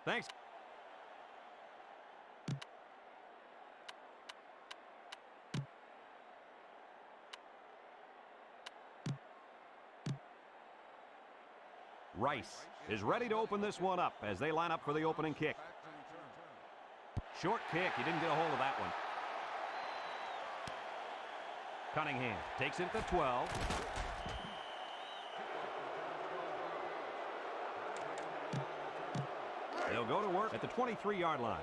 Thanks. Rice is ready to open this one up as they line up for the opening kick. Short kick. He didn't get a hold of that one. Cunningham takes it at the 12. They'll go to work at the 23-yard line.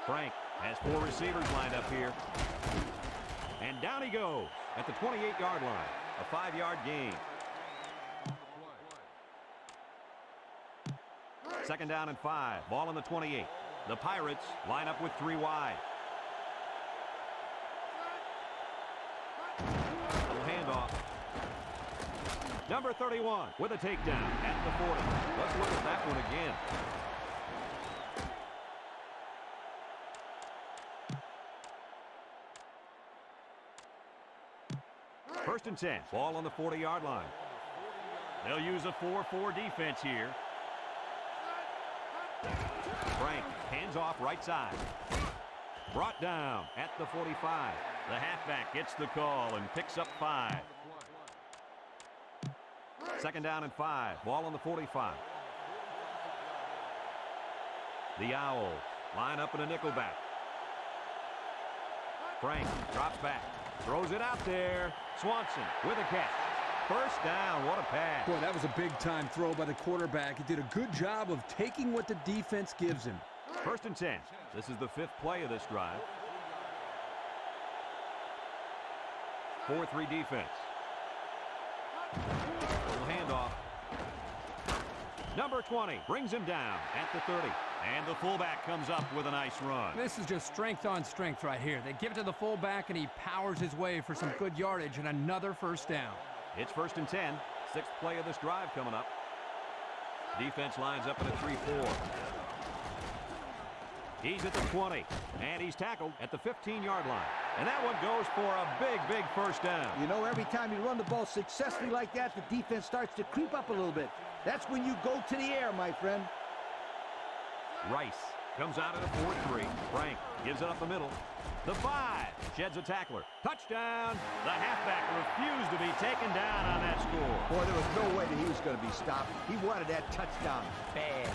Frank has 4 receivers lined up here. And down he goes at the 28-yard line. A 5-yard gain. Second down and 5. Ball on the 28. The Pirates line up with 3 wide. Little handoff. Number 31 with a takedown at the 40. Let's look at that one again. First and 10. Ball on the 40-yard line. They'll use a 4-4 defense here. Frank hands off right side. Brought down at the 45. The halfback gets the call and picks up 5. Second down and 5. Ball on the 45. The Owls line up in a nickelback. Frank drops back. Throws it out there. Swanson with a catch. First down. What a pass. Boy, that was a big-time throw by the quarterback. He did a good job of taking what the defense gives him. First and 10. This is the 5th play of this drive. 4-3 defense. Little handoff. Number 20 brings him down at the 30. And the fullback comes up with a nice run. This is just strength on strength right here. They give it to the fullback, and he powers his way for some good yardage and another first down. It's first and 10. 6th play of this drive coming up. Defense lines up in a 3-4. He's at the 20, and he's tackled at the 15-yard line. And that one goes for a big, big first down. You know, every time you run the ball successfully like that, the defense starts to creep up a little bit. That's when you go to the air, my friend. Rice comes out at a 4-3. Frank gives it up the middle. The 5 sheds a tackler. Touchdown. The halfback refused to be taken down on that score. Boy, there was no way that he was going to be stopped. He wanted that touchdown bad.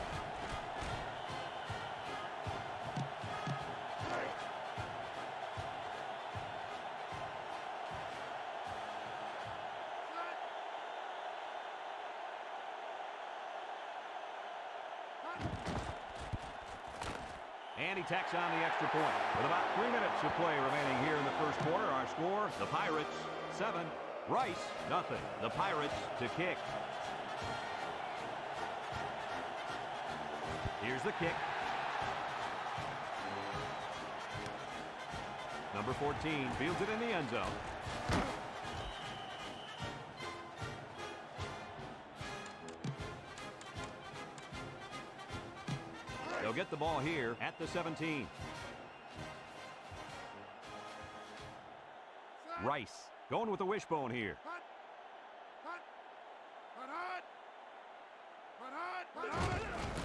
And he tacks on the extra point. With about 3 minutes of play remaining here in the first quarter, our score, the Pirates 7, Rice nothing. The Pirates to kick. Here's the kick. Number 14 fields it in the end zone. They'll get the ball here at the 17. Rice going with the wishbone here.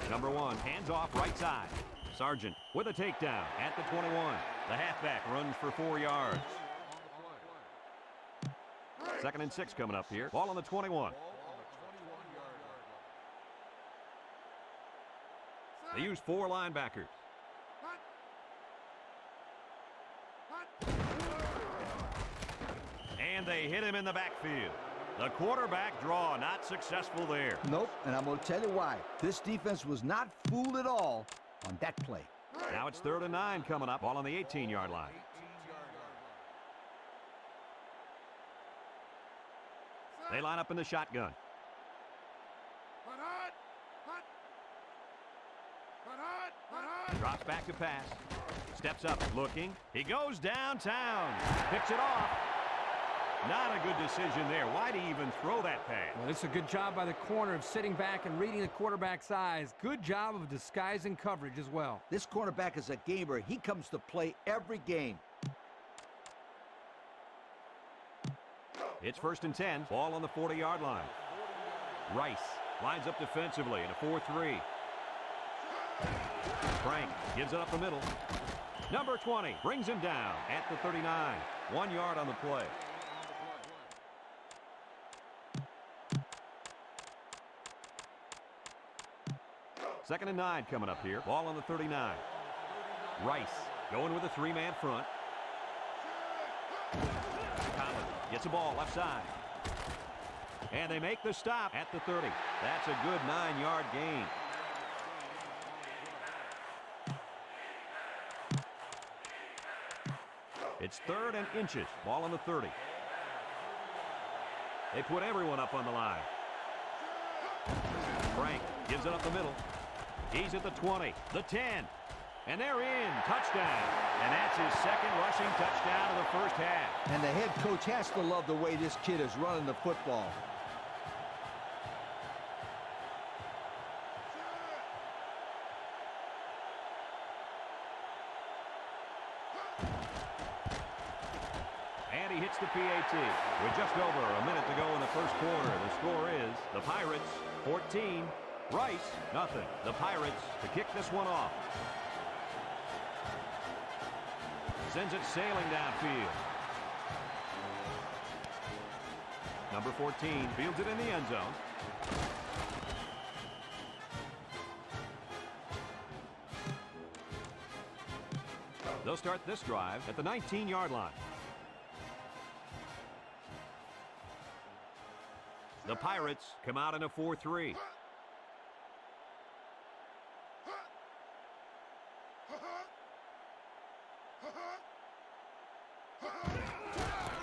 Number 1 hands off right side. Sargent with a takedown at the 21. The halfback runs for 4 yards. Second and 6 coming up here. Ball on the 21. They use 4 linebackers. And they hit him in the backfield. The quarterback draw not successful there. Nope, and I'm going to tell you why. This defense was not fooled at all on that play. Now it's 3rd and 9 coming up. Ball on the 18-yard line. They line up in the shotgun. Drops back to pass. Steps up, looking. He goes downtown. Picks it off. Not a good decision there. Why'd he even throw that pass? Well, it's a good job by the corner of sitting back and reading the quarterback's eyes. Good job of disguising coverage as well. This cornerback is a gamer. He comes to play every game. It's 1st and 10. Ball on the 40-yard line. Rice lines up defensively in a 4-3. Frank gives it up the middle. Number 20 brings him down at the 39. 1 yard on the play. Second and 9 coming up here. Ball on the 39. Rice going with a 3-man front. Conley gets the ball left side. And they make the stop at the 30. That's a good 9-yard gain. It's 3rd and inches. Ball on the 30. They put everyone up on the line. Frank gives it up the middle. He's at the 20, the 10, and they're in. Touchdown. And that's his second rushing touchdown of the first half. And the head coach has to love the way this kid is running the football. And he hits the PAT. With just over a minute to go in the first quarter, the score is the Pirates 14, Rice nothing. The Pirates to kick this one off. Sends it sailing downfield. Number 14 fields it in the end zone. They'll start this drive at the 19-yard line. The Pirates come out in a 4-3.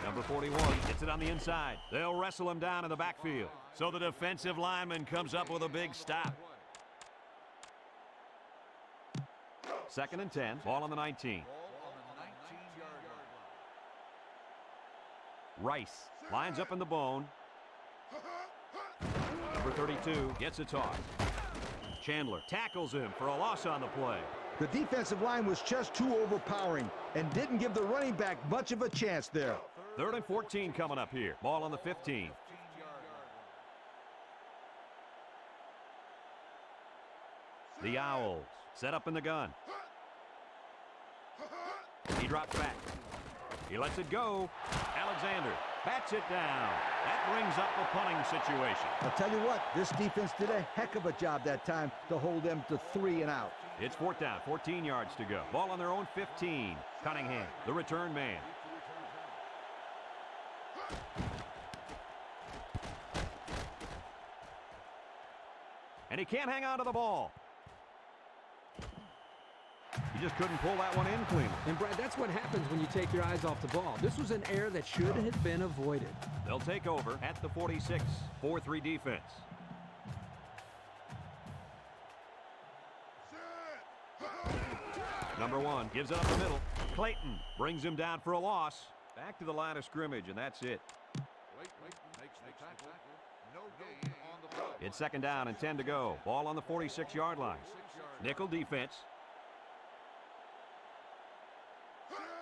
Number 41 gets it on the inside. They'll wrestle him down in the backfield. So the defensive lineman comes up with a big stop. 2nd and 10. Ball on the 19. Rice lines up in the bone. Number 32 gets a toss. Chandler tackles him for a loss on the play. The defensive line was just too overpowering and didn't give the running back much of a chance there. 3rd and 14 coming up here. Ball on the 15. The Owls set up in the gun. He drops back. He lets it go. Alexander bats it down. That brings up the punting situation. I'll tell you what, this defense did a heck of a job that time to hold them to 3 and out. It's 4th down, 14 yards to go. Ball on their own 15. Cunningham, the return man. And he can't hang on to the ball. He just couldn't pull that one in cleanly. And, Brad, that's what happens when you take your eyes off the ball. This was an error that should have been avoided. They'll take over at the 46. 4-3 defense. Number 1 gives it up the middle. Clayton brings him down for a loss. Back to the line of scrimmage, and that's it. It's 2nd down and 10 to go. Ball on the 46-yard line. Nickel defense.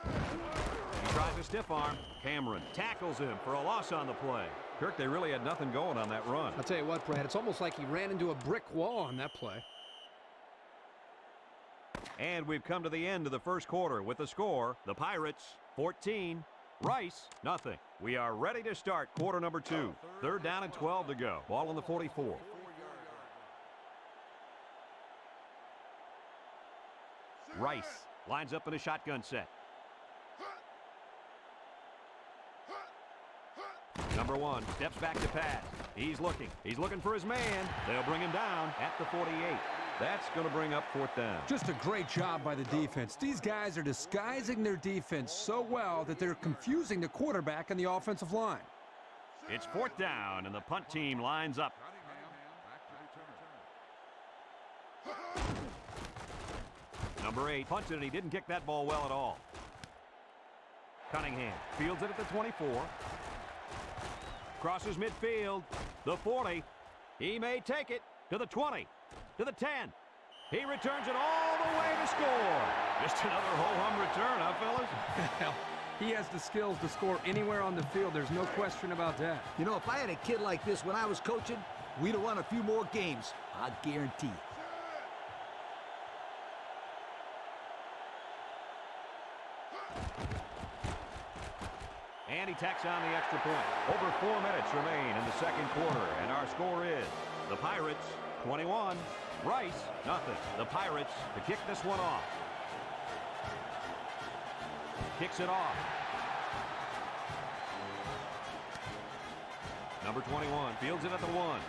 He tries to stiff arm. Cameron tackles him for a loss on the play. Kirk, they really had nothing going on that run. I'll tell you what, Brad, it's almost like he ran into a brick wall on that play. And we've come to the end of the first quarter with the score, the Pirates 14, Rice nothing. We are ready to start quarter number 2. 3rd down and 12 to go. Ball on the 44. Rice lines up in a shotgun set. Number 1 steps back to pass. He's looking for his man. They'll bring him down at the 48. That's going to bring up 4th down. Just a great job by the defense. These guys are disguising their defense so well that they're confusing the quarterback and the offensive line. It's 4th down, and the punt team lines up. Number 8 punted, and he didn't kick that ball well at all. Cunningham fields it at the 24. Crosses midfield. The 40. He may take it to the 20. To the 10. He returns it all the way to score. Just another ho-hum return, huh, fellas? He has the skills to score anywhere on the field. There's no question about that. You know, if I had a kid like this when I was coaching, We'd have won a few more games, I guarantee it. And he tacks on the extra point. Over 4 minutes remain in the second quarter, and our score is the Pirates 21, Rice nothing. The Pirates to kick this one off. Kicks it off. Number 21 fields it at the 1.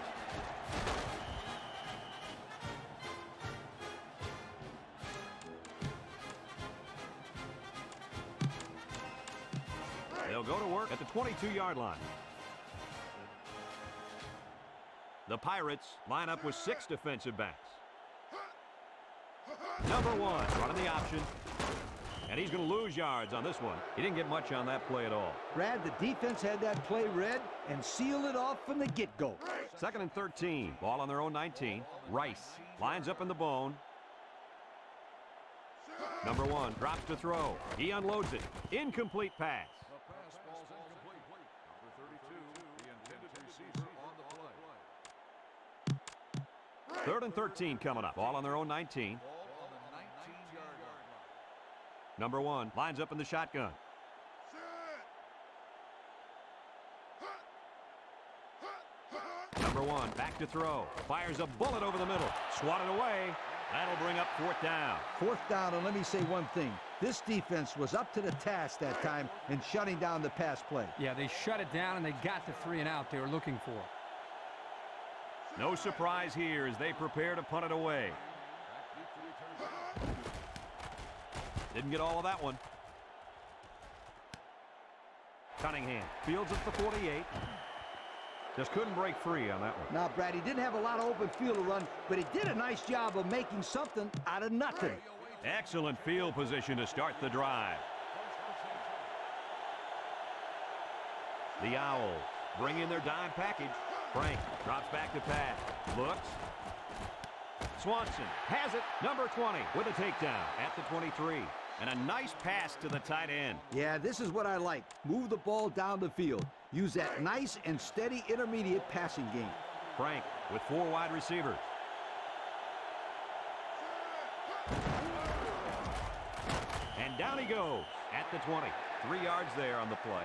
They'll go to work at the 22-yard line. The Pirates line up with 6 defensive backs. Number 1 running the option. And he's going to lose yards on this one. He didn't get much on that play at all. Brad, the defense had that play read and sealed it off from the get-go. 2nd and 13. Ball on their own 19. Rice lines up in the bone. Number 1 drops to throw. He unloads it. Incomplete pass. 3rd and 13 coming up. Ball on their own 19. Number 1 lines up in the shotgun. Number 1 back to throw. Fires a bullet over the middle. Swatted away. That'll bring up 4th down. 4th down, and let me say one thing. This defense was up to the task that time in shutting down the pass play. Yeah, they shut it down, and they got the 3 and out they were looking for. No surprise here as they prepare to punt it away. Didn't get all of that one. Cunningham fields at the 48. Just couldn't break free on that one. Now, Brad, he didn't have a lot of open field to run, but he did a nice job of making something out of nothing. Excellent field position to start the drive. The Owls bring in their dime package. Frank drops back to pass. Looks. Swanson has it. Number 20 with a takedown at the 23. And a nice pass to the tight end. Yeah, this is what I like. Move the ball down the field. Use that nice and steady intermediate passing game. Frank with 4 wide receivers. And down he goes at the 20. 3 yards there on the play.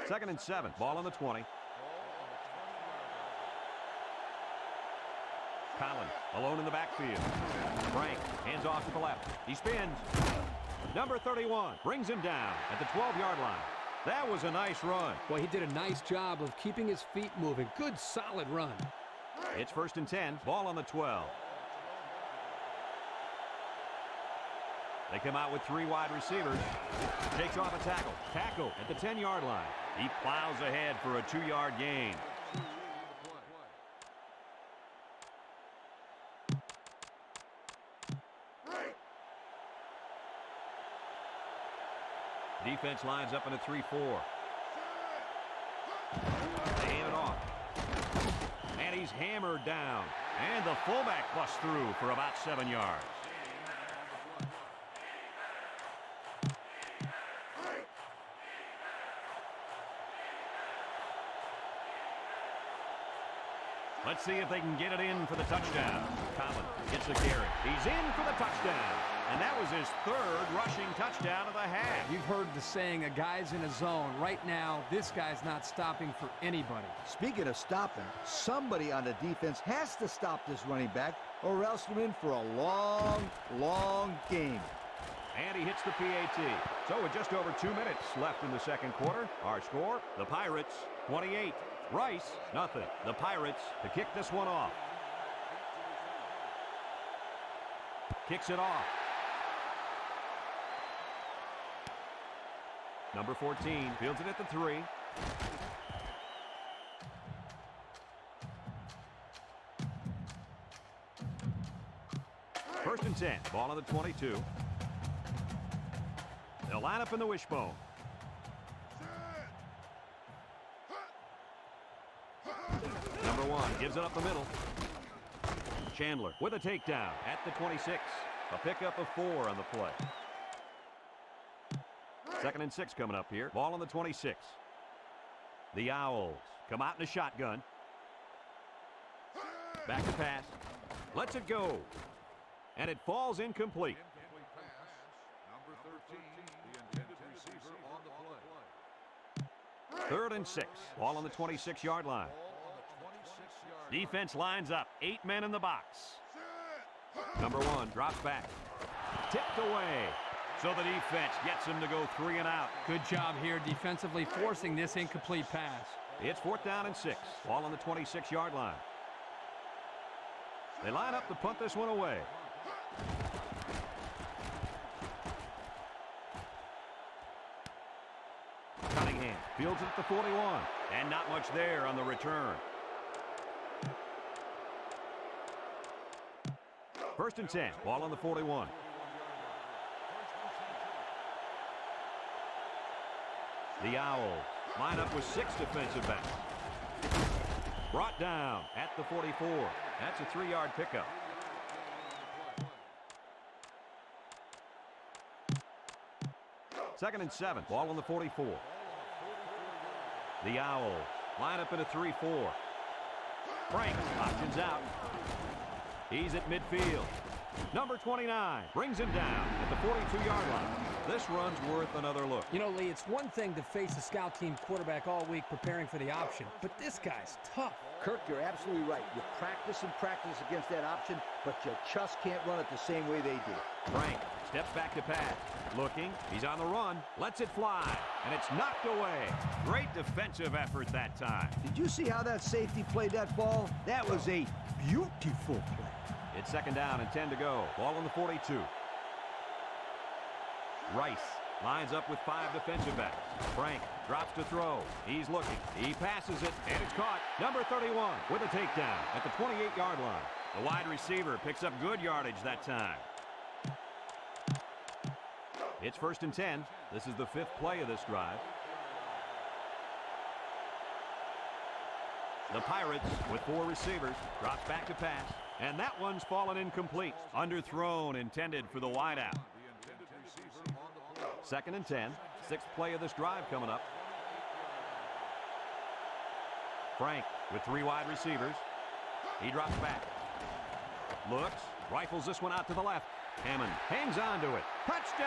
Second and 7. Ball on the 20. Collins alone in the backfield. Frank hands off to the left. He spins. Number 31 brings him down at the 12-yard line. That was a nice run. Boy, he did a nice job of keeping his feet moving. Good, solid run. It's 1st and 10. Ball on the 12. They come out with 3 wide receivers. Takes off a tackle. Tackle at the 10-yard line. He plows ahead for a 2-yard gain. Defense lines up in a 3-4. They hand it off. And he's hammered down. And the fullback busts through for about 7 yards. Let's see if they can get it in for the touchdown. Collins gets the carry. He's in for the touchdown. And that was his 3rd rushing touchdown of the half. You've heard the saying, a guy's in a zone. Right now, this guy's not stopping for anybody. Speaking of stopping, somebody on the defense has to stop this running back, or else we're in for a long, long game. And he hits the PAT. So with just over 2 minutes left in the second quarter, our score, the Pirates 28. Rice, nothing. The Pirates to kick this one off. Kicks it off. Number 14 fields it at the 3. First and 10. Ball on the 22. They'll line up in the wishbone. Number 1 gives it up the middle. Chandler with a takedown at the 26. A pickup of 4 on the play. 2nd and 6 coming up here. Ball on the 26. The Owls come out in a shotgun. Back to pass. Lets it go. And it falls incomplete. Number 13, the intended receiver on the play. 3rd and 6. Ball on the 26-yard line. Defense lines up. 8 men in the box. Number 1 drops back. Tipped away. So the defense gets him to go 3 and out. Good job here defensively forcing this incomplete pass. It's 4th down and 6. Ball on the 26-yard line. They line up to punt this one away. Cunningham fields it at the 41. And not much there on the return. 1st and 10. Ball on the 41. The Owls line up with 6 defensive backs. Brought down at the 44. That's a 3-yard pickup. Second and 7. Ball on the 44. The Owls line up in a 3-4. Frank options out. He's at midfield. Number 29 brings him down at the 42-yard line. This run's worth another look. You know, Lee, it's one thing to face a scout team quarterback all week preparing for the option, but this guy's tough. Kirk, you're absolutely right. You practice and practice against that option, but you just can't run it the same way they do. Frank steps back to pass. Looking, he's on the run, lets it fly, and it's knocked away. Great defensive effort that time. Did you see how that safety played that ball? That was a beautiful play. It's 2nd down and 10 to go. Ball on the 42. Rice lines up with 5 defensive backs. Frank drops to throw. He's looking. He passes it, and it's caught. Number 31 with a takedown at the 28-yard line. The wide receiver picks up good yardage that time. It's 1st and 10. This is the 5th play of this drive. The Pirates with 4 receivers. Drops back to pass. And that one's fallen incomplete. Underthrown, intended for the wideout. 2nd and 10. 6th play of this drive coming up. Frank with 3 wide receivers. He drops back. Looks. Rifles this one out to the left. Hammond hangs on to it. Touchdown!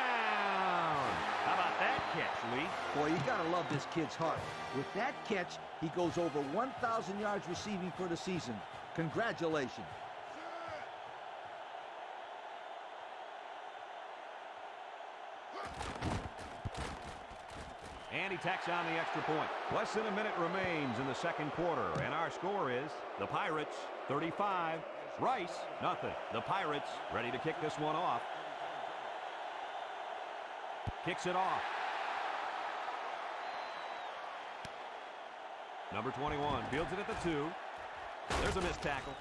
How about that catch, Lee? Boy, you gotta love this kid's heart. With that catch, he goes over 1,000 yards receiving for the season. Congratulations. And he tacks on the extra point. Less than a minute remains in the 2nd quarter, and our score is the Pirates 35, Rice nothing. The Pirates ready to kick this one off. Kicks it off. Number 21 fields it at the 2. There's a missed tackle.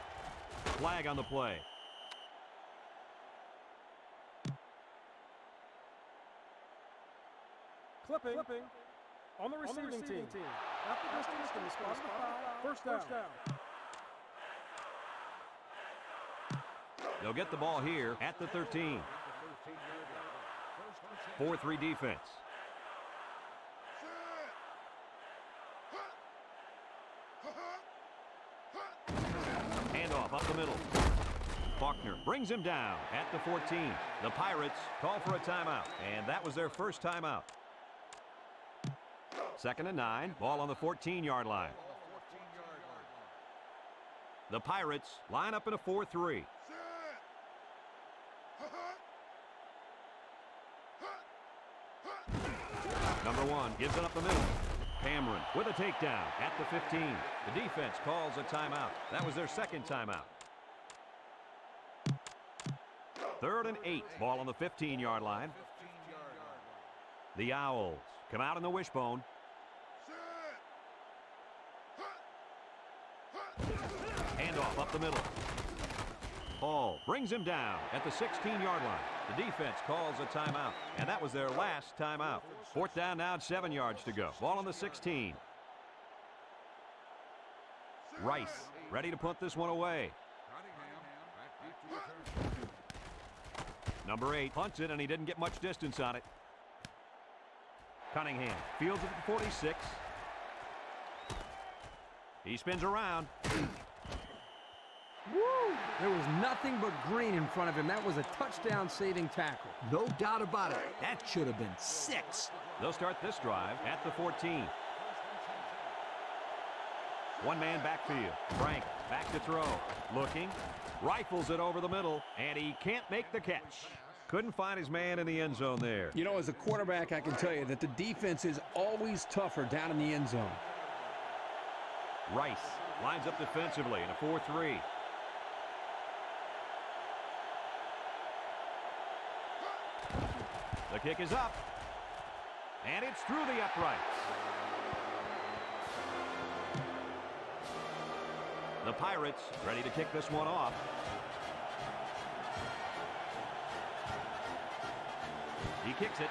Flag on the play. Clipping. On the receiving team. After distance from the spot of the foul. 1st down. They'll get the ball here at the 13. 4-3 defense. Handoff up the middle. Faulkner brings him down at the 14. The Pirates call for a timeout, and that was their first timeout. 2nd and 9. Ball on the 14-yard line. The Pirates line up in a 4-3. Number 1 gives it up the middle. Cameron with a takedown at the 15. The defense calls a timeout. That was their 2nd timeout. 3rd and 8. Ball on the 15-yard line. The Owls come out in the wishbone. Handoff up the middle. Hall brings him down at the 16-yard line. The defense calls a timeout, and that was their last timeout. 4th down now, 7 yards to go. Ball on the 16. Rice ready to punt this one away. Number 8 punts it, and he didn't get much distance on it. Cunningham fields it at the 46. He spins around. Woo! There was nothing but green in front of him. That was a touchdown-saving tackle. No doubt about it. That should have been 6. They'll start this drive at the 14. One-man backfield. Frank back to throw. Looking. Rifles it over the middle, and he can't make the catch. Couldn't find his man in the end zone there. You know, as a quarterback, I can tell you that the defense is always tougher down in the end zone. Rice lines up defensively in a 4-3. The kick is up, and it's through the uprights. The Pirates ready to kick this one off. He kicks it.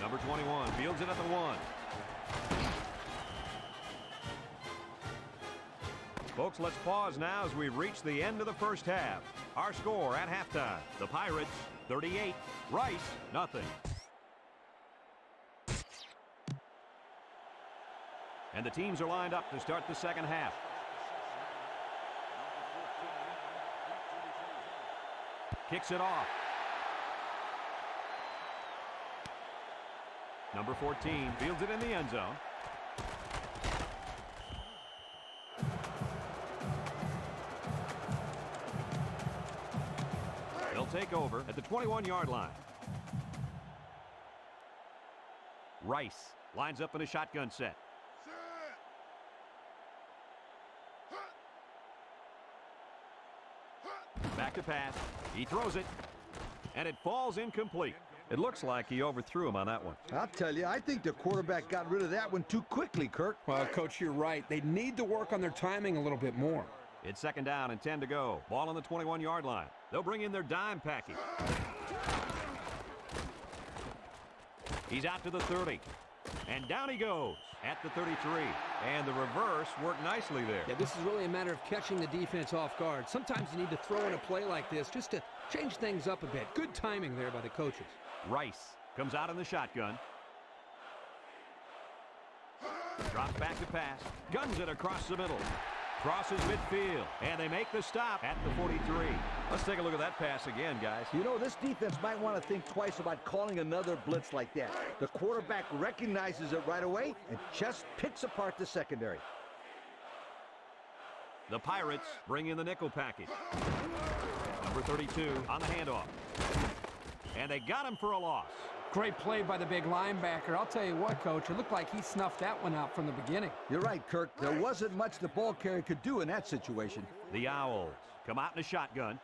Number 21 fields it at the 1. Folks, let's pause now as we've reached the end of the first half. Our score at halftime, the Pirates 38, Rice nothing. And the teams are lined up to start the second half. Kicks it off. Number 14 fields it in the end zone. They'll take over at the 21-yard line. Rice lines up in a shotgun set. Back to pass. He throws it, and it falls incomplete. It looks like he overthrew him on that one. I'll tell you, I think the quarterback got rid of that one too quickly, Kirk. Well, Coach, you're right. They need to work on their timing a little bit more. It's second down and 10 to go. Ball on the 21-yard line. They'll bring in their dime package. He's out to the 30. And down he goes at the 33. And the reverse worked nicely there. Yeah, this is really a matter of catching the defense off guard. Sometimes you need to throw in a play like this just to change things up a bit. Good timing there by the coaches. Rice comes out in the shotgun. Drops back to pass. Guns it across the middle. Crosses midfield. And they make the stop at the 43. Let's take a look at that pass again, guys. You know, this defense might want to think twice about calling another blitz like that. The quarterback recognizes it right away and just picks apart the secondary. The Pirates bring in the nickel package. Number 32 on the handoff. And they got him for a loss. Great play by the big linebacker. I'll tell you what, Coach, it looked like he snuffed that one out from the beginning. You're right, Kirk. There wasn't much the ball carrier could do in that situation. The Owls come out in a shotgun.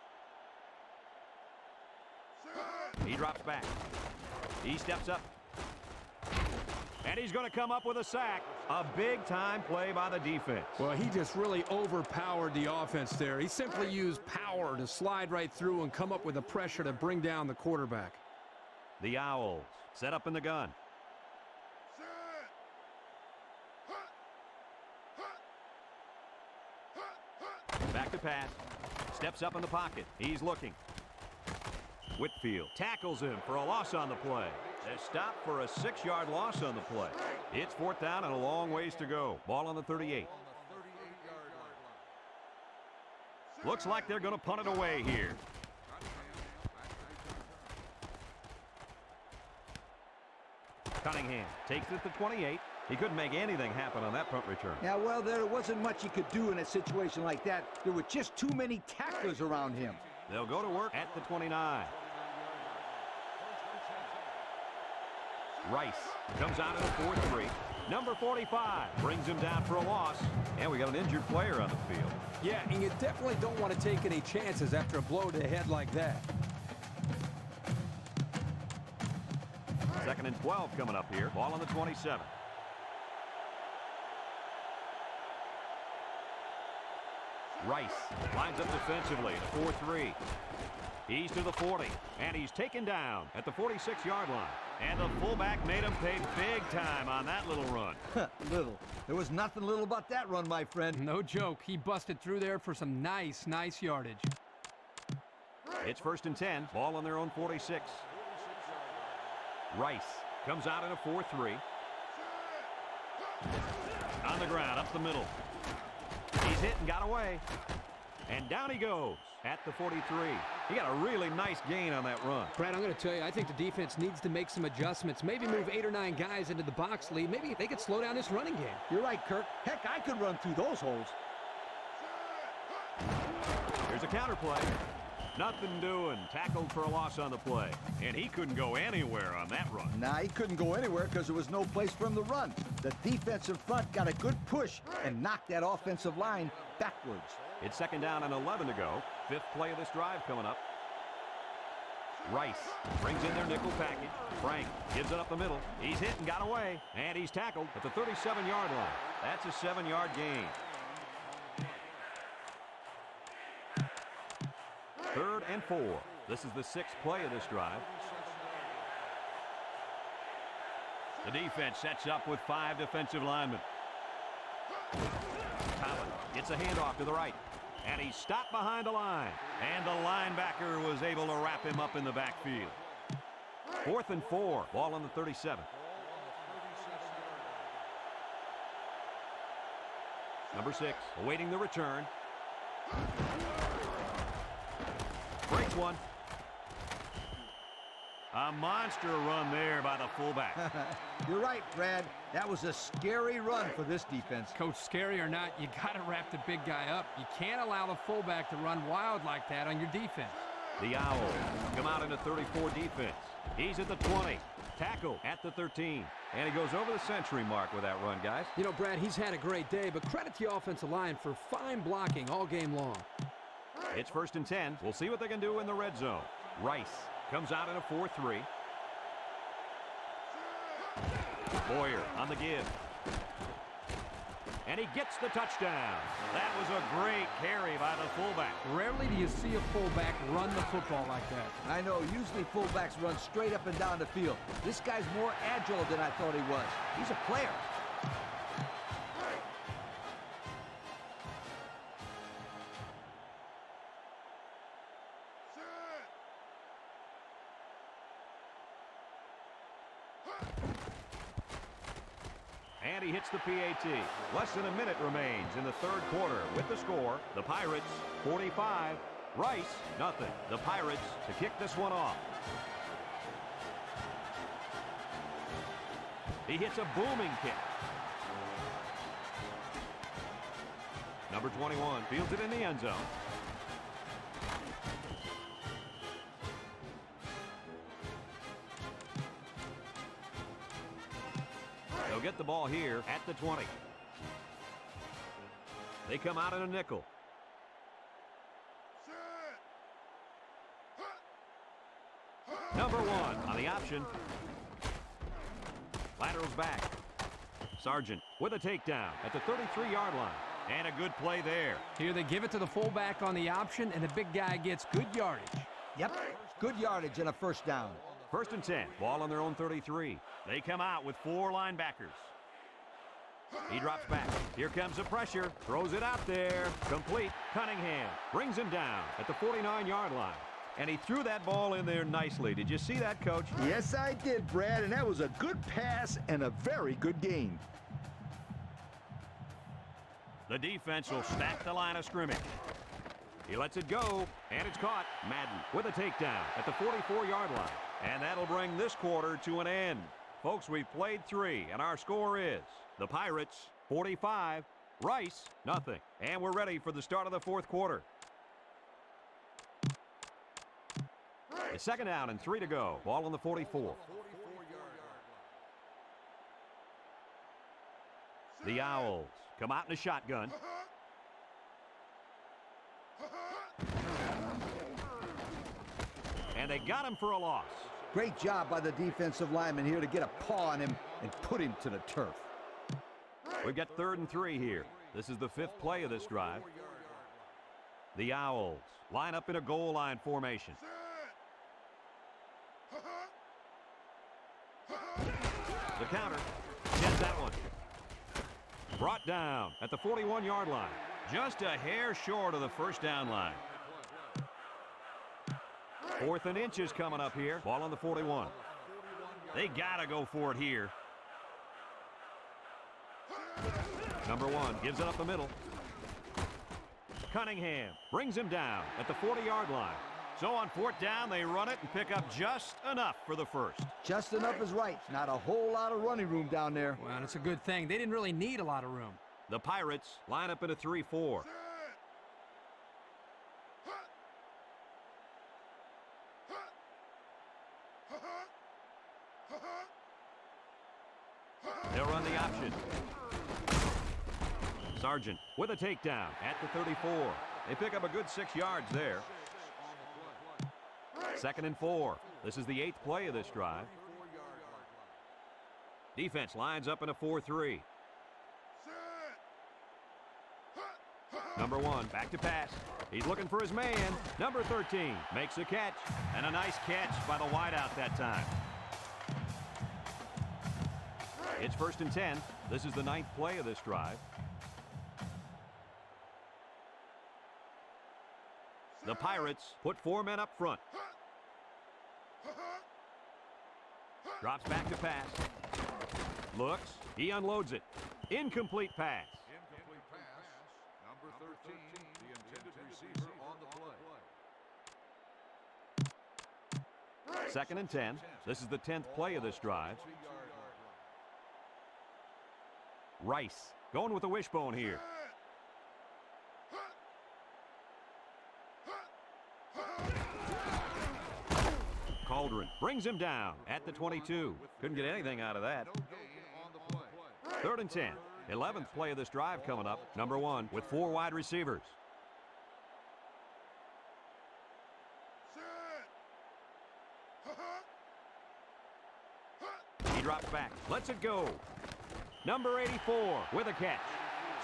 He drops back. He steps up. And he's going to come up with a sack. A big-time play by the defense. Well, he just really overpowered the offense there. He simply used power to slide right through and come up with the pressure to bring down the quarterback. The Owls set up in the gun. Back to pass. Steps up in the pocket. He's looking. Whitfield tackles him for a loss on the play. They stop for a 6-yard loss on the play. It's fourth down and a long ways to go. Ball on the 38. Looks like they're going to punt it away here. Cunningham takes it to 28. He couldn't make anything happen on that punt return. Yeah, well, there wasn't much he could do in a situation like that. There were just too many tacklers around him. They'll go to work at the 29. Rice comes out of the 4-3. Number 45 brings him down for a loss. And we got an injured player on the field. Yeah, and you definitely don't want to take any chances after a blow to the head like that. Second and 12 coming up here. Ball on the 27. Rice lines up defensively at 4-3. He's to the 40, and he's taken down at the 46-yard line. And the fullback made him pay big time on that little run. Little. There was nothing little about that run, my friend. No joke. He busted through there for some nice yardage. It's first and 10. Ball on their own 46. Rice comes out in a 4-3. On the ground, up the middle. He's hit and got away. And down he goes at the 43. He got a really nice gain on that run. Brad, I'm going to tell you, I think the defense needs to make some adjustments. Maybe move 8 or 9 guys into the box lead. Maybe they could slow down this running game. You're right, Kirk. Heck, I could run through those holes. Here's a counter play. Nothing doing. Tackled for a loss on the play. And he couldn't go anywhere on that run. Nah, he couldn't go anywhere because there was no place for him to run. The defensive front got a good push and knocked that offensive line backwards. It's second down and 11 to go. 5th play of this drive coming up. Rice brings in their nickel package. Frank gives it up the middle. He's hit and got away. And he's tackled at the 37-yard line. That's a 7-yard gain. 3rd and 4. This is the 6th play of this drive. The defense sets up with 5 defensive linemen. Collins gets a handoff to the right. And he's stopped behind the line. And the linebacker was able to wrap him up in the backfield. 4th and 4. Ball on the 37. Number 6, awaiting the return. Breaks one. A monster run there by the fullback. You're right, Brad. That was a scary run for this defense. Coach, scary or not, you got to wrap the big guy up. You can't allow the fullback to run wild like that on your defense. The Owls come out in a 34 defense. He's at the 20. Tackle at the 13. And he goes over the century mark with that run, guys. You know, Brad, he's had a great day, but credit to the offensive line for fine blocking all game long. It's 1st and 10. We'll see what they can do in the red zone. Rice comes out in a 4-3. Boyer on the give. And he gets the touchdown. That was a great carry by the fullback. Rarely do you see a fullback run the football like that. I know, usually fullbacks run straight up and down the field. This guy's more agile than I thought he was. He's a player. And he hits the PAT. Less than a minute remains in the 3rd quarter with the score. The Pirates 45, Rice nothing. The Pirates to kick this one off. He hits a booming kick. Number 21 fields it in the end zone. They'll get the ball here at the 20. They come out in a nickel. Number 1 on the option. Laterals back. Sargent with a takedown at the 33-yard line. And a good play there. Here they give it to the fullback on the option, and the big guy gets good yardage. Yep, good yardage and a 1st down. 1st and 10. Ball on their own 33. They come out with 4 linebackers. He drops back. Here comes the pressure. Throws it out there. Complete. Cunningham brings him down at the 49-yard line. And he threw that ball in there nicely. Did you see that, Coach? Yes, I did, Brad, and that was a good pass and a very good gain. The defense will stack the line of scrimmage. He lets it go, and it's caught. Madden with a takedown at the 44-yard line. And that'll bring this quarter to an end. Folks, we played 3, and our score is the Pirates 45, Rice nothing. And we're ready for the start of the 4th quarter. It's 2nd down and 3 to go. Ball on the 44. The Owls come out in a shotgun. And they got him for a loss. Great job by the defensive lineman here to get a paw on him and put him to the turf. We've got 3rd and 3 here. This is the 5th play of this drive. The Owls line up in a goal line formation. The counter. Gets that one. Brought down at the 41-yard line. Just a hair short of the 1st down line. 4th and inches coming up here. Ball on the 41. They gotta go for it here. Number 1 gives it up the middle. Cunningham brings him down at the 40-yard line. So on 4th down, they run it and pick up just enough for the first. Just enough is right. Not a whole lot of running room down there. Well, it's a good thing. They didn't really need a lot of room. The Pirates line up in a 3-4. They'll run the option. Sargent with a takedown at the 34. They pick up a good 6 yards there. 2nd and 4. This is the 8th play of this drive. Defense lines up in a 4-3. Number 1 back to pass. He's looking for his man. Number 13 makes a catch, and a nice catch by the wideout that time. It's 1st and 10. This is the 9th play of this drive. The Pirates put 4 men up front. Drops back to pass. Looks. He unloads it. Incomplete pass. Incomplete pass. Number 13, the intended receiver on the play. 2nd and 10. This is the 10th play of this drive. Rice going with the wishbone here. Cauldron brings him down at the 22. Couldn't get anything out of that. 3rd and 10. 11th play of this drive coming up. Number 1 with 4 wide receivers. He drops back. Lets it go. Number 84 with a catch.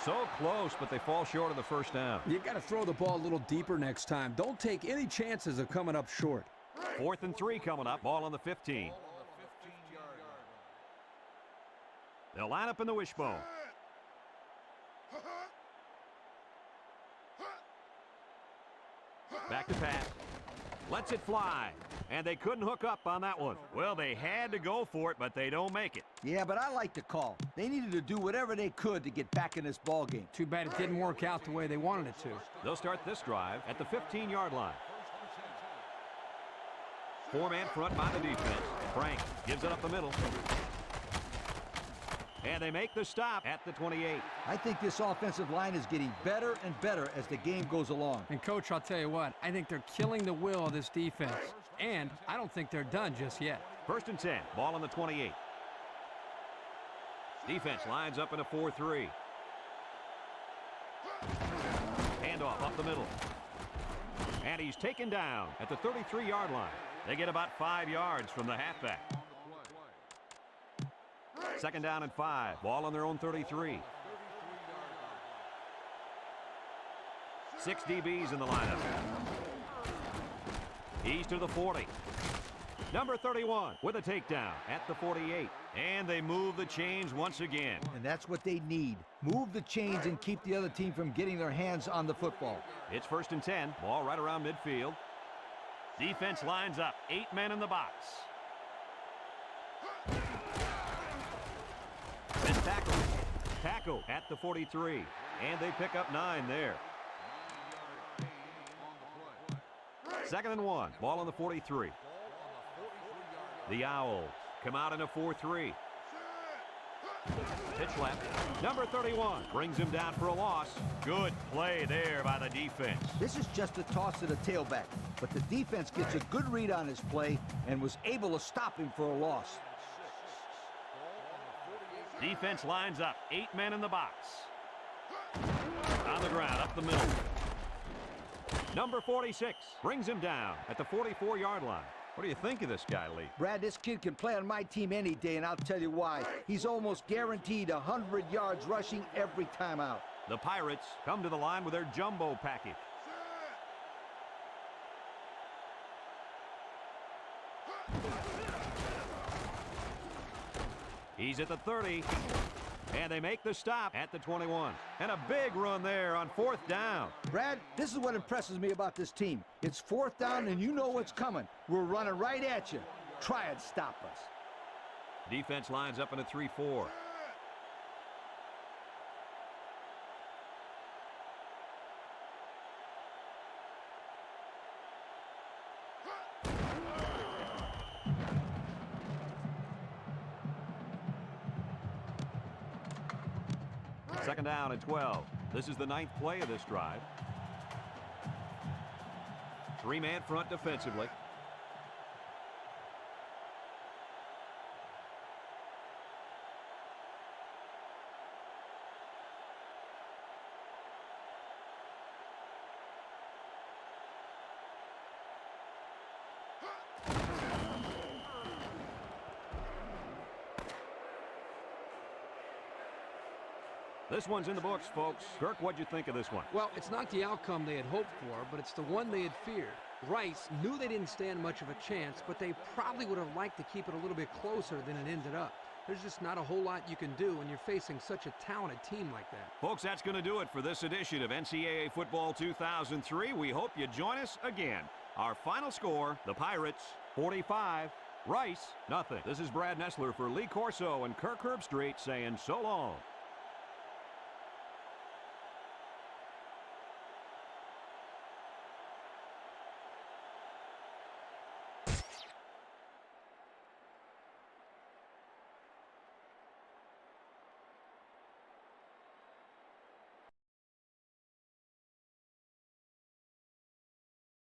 So close, but they fall short of the 1st down. You got to throw the ball a little deeper next time. Don't take any chances of coming up short. 4th and 3 coming up. Ball on the 15. They'll line up in the wishbone. Back to pass. Lets it fly. And they couldn't hook up on that one. Well, they had to go for it, but they don't make it. Yeah, but I like the call. They needed to do whatever they could to get back in this ball game. Too bad it didn't work out the way they wanted it to. They'll start this drive at the 15-yard line. 4-man front by the defense. Frank gives it up the middle. And they make the stop at the 28. I think this offensive line is getting better and better as the game goes along. And, Coach, I'll tell you what, I think they're killing the will of this defense. And I don't think they're done just yet. 1st and 10. Ball on the 28. Defense lines up in a 4-3. Handoff up the middle. And he's taken down at the 33-yard line. They get about 5 yards from the halfback. 2nd down and 5. Ball on their own 33. 6 DBs in the lineup. He's to the 40. Number 31 with a takedown at the 48. And they move the chains once again. And that's what they need. Move the chains and keep the other team from getting their hands on the football. It's 1st and 10. Ball right around midfield. Defense lines up. 8 men in the box. Missed tackle. Tackle at the 43. And they pick up 9 there. 2nd and 1. Ball on the 43. The Owls come out in a 4-3. Pitch left. Number 31 brings him down for a loss. Good play there by the defense. This is just a toss to the tailback, but the defense gets a good read on his play and was able to stop him for a loss. Defense lines up. 8 men in the box. On the ground, up the middle. Number 46 brings him down at the 44-yard line. What do you think of this guy, Lee? Brad, this kid can play on my team any day, and I'll tell you why. He's almost guaranteed 100 yards rushing every time out. The Pirates come to the line with their jumbo package. He's at the 30, and they make the stop at the 21. And a big run there on 4th down. Brad, this is what impresses me about this team. It's 4th down, and you know what's coming. We're running right at you. Try and stop us. Defense lines up in a 3-4. Second down and 12. This is the 9th play of this drive. 3-man front defensively. This one's in the books, folks. Kirk, what'd you think of this one? Well, it's not the outcome they had hoped for, but it's the one they had feared. Rice knew they didn't stand much of a chance, but they probably would have liked to keep it a little bit closer than it ended up. There's just not a whole lot you can do when you're facing such a talented team like that. Folks, that's going to do it for this edition of NCAA Football 2003. We hope you join us again. Our final score, the Pirates 45, Rice nothing. This is Brad Nessler for Lee Corso and Kirk Herbstreit saying so long.